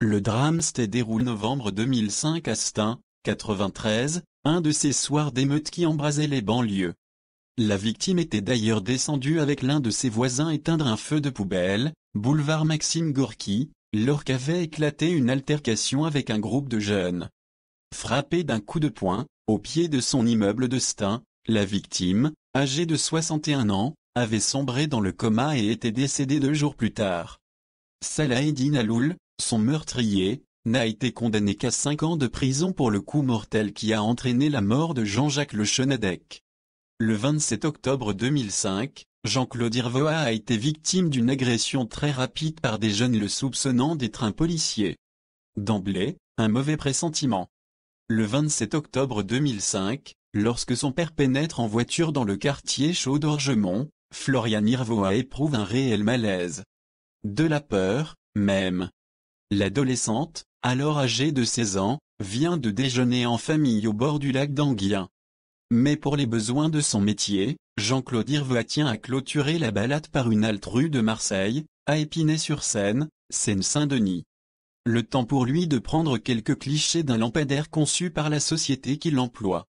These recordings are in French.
Le drame s'est déroulé novembre 2005 à Stein, 93, un de ces soirs d'émeute qui embrasaient les banlieues. La victime était d'ailleurs descendue avec l'un de ses voisins éteindre un feu de poubelle, boulevard Maxime Gorky, lors qu'avait éclaté une altercation avec un groupe de jeunes. Frappée d'un coup de poing, au pied de son immeuble de Stein, la victime, âgée de 61 ans, avait sombré dans le coma et était décédée 2 jours plus tard. Salaheddine Aloul, son meurtrier, n'a été condamné qu'à 5 ans de prison pour le coup mortel qui a entraîné la mort de Jean-Jacques Le Chenadec. Le 27 octobre 2005, Jean-Claude Irvoas a été victime d'une agression très rapide par des jeunes le soupçonnant d'être un policier. D'emblée, un mauvais pressentiment. Le 27 octobre 2005, lorsque son père pénètre en voiture dans le quartier chaud d'Orgemont, Florian Irvoas éprouve un réel malaise. De la peur, même. L'adolescente, alors âgée de 16 ans, vient de déjeuner en famille au bord du lac d'Anguien. Mais pour les besoins de son métier, Jean-Claude Irvoas tient à clôturer la balade par une halte rue de Marseille, à Épinay-sur-Seine, Seine-Saint-Denis. Le temps pour lui de prendre quelques clichés d'un lampadaire conçu par la société qui l'emploie.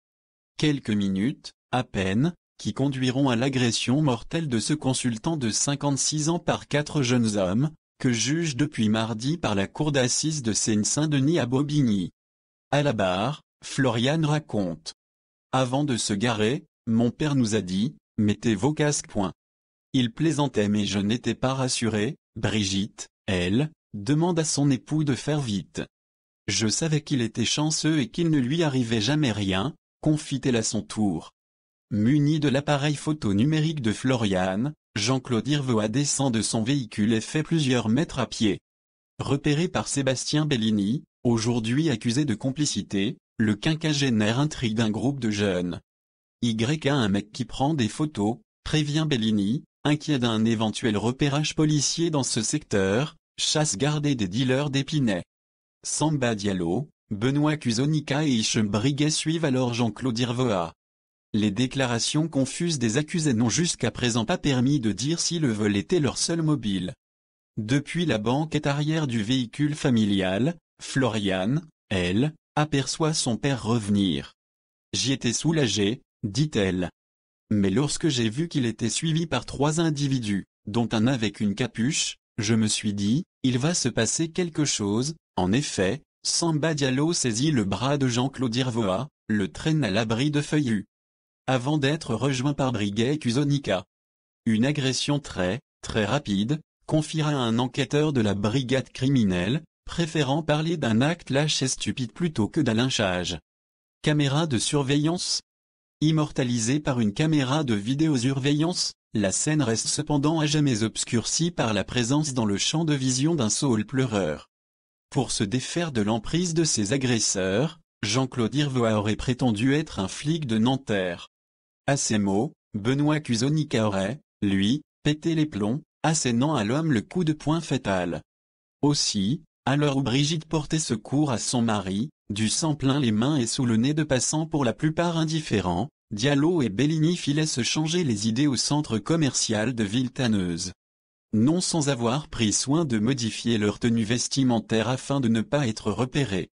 Quelques minutes, à peine, qui conduiront à l'agression mortelle de ce consultant de 56 ans par 4 jeunes hommes, que juge depuis mardi par la cour d'assises de Seine-Saint-Denis à Bobigny. À la barre, Florian raconte. Avant de se garer, mon père nous a dit, mettez vos casques. Il plaisantait mais je n'étais pas rassuré. Brigitte, elle, demande à son époux de faire vite. Je savais qu'il était chanceux et qu'il ne lui arrivait jamais rien, confie-t-elle à son tour. Muni de l'appareil photo numérique de Florian, Jean-Claude Irvoas descend de son véhicule et fait plusieurs mètres à pied. Repéré par Sébastien Bellini, aujourd'hui accusé de complicité, le quinquagénaire intrigue d'un groupe de jeunes. Un mec qui prend des photos, prévient Bellini, inquiet d'un éventuel repérage policier dans ce secteur, chasse gardée des dealers d'Épinay. Samba Diallo, Benoît Cusonica et Hichem Briguet suivent alors Jean-Claude Irvoas. Les déclarations confuses des accusés n'ont jusqu'à présent pas permis de dire si le vol était leur seul mobile. Depuis la banquette arrière du véhicule familial, Florian, elle, aperçoit son père revenir. J'y étais soulagée, dit-elle. Mais lorsque j'ai vu qu'il était suivi par 3 individus, dont un avec une capuche, je me suis dit, il va se passer quelque chose. En effet, Samba Diallo saisit le bras de Jean-Claude Irvoas, le traîne à l'abri de feuillus. Avant d'être rejoint par Briguet et Cusonica. Une agression très rapide, confiera un enquêteur de la brigade criminelle, préférant parler d'un acte lâche et stupide plutôt que d'un lynchage. Caméra de surveillance. Immortalisée par une caméra de vidéosurveillance, la scène reste cependant à jamais obscurcie par la présence dans le champ de vision d'un saule pleureur. Pour se défaire de l'emprise de ses agresseurs, Jean-Claude Irvoas aurait prétendu être un flic de Nanterre. À ces mots, Benoît Cusonica aurait, lui, pété les plombs, assénant à l'homme le coup de poing fatal. Aussi, à l'heure où Brigitte portait secours à son mari, du sang plein les mains et sous le nez de passants pour la plupart indifférents, Diallo et Bellini filaient se changer les idées au centre commercial de Villetaneuse. Non sans avoir pris soin de modifier leur tenue vestimentaire afin de ne pas être repérés.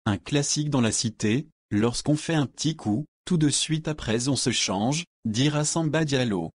Un classique dans la cité, lorsqu'on fait un petit coup, tout de suite après on se change, dira Samba Diallo.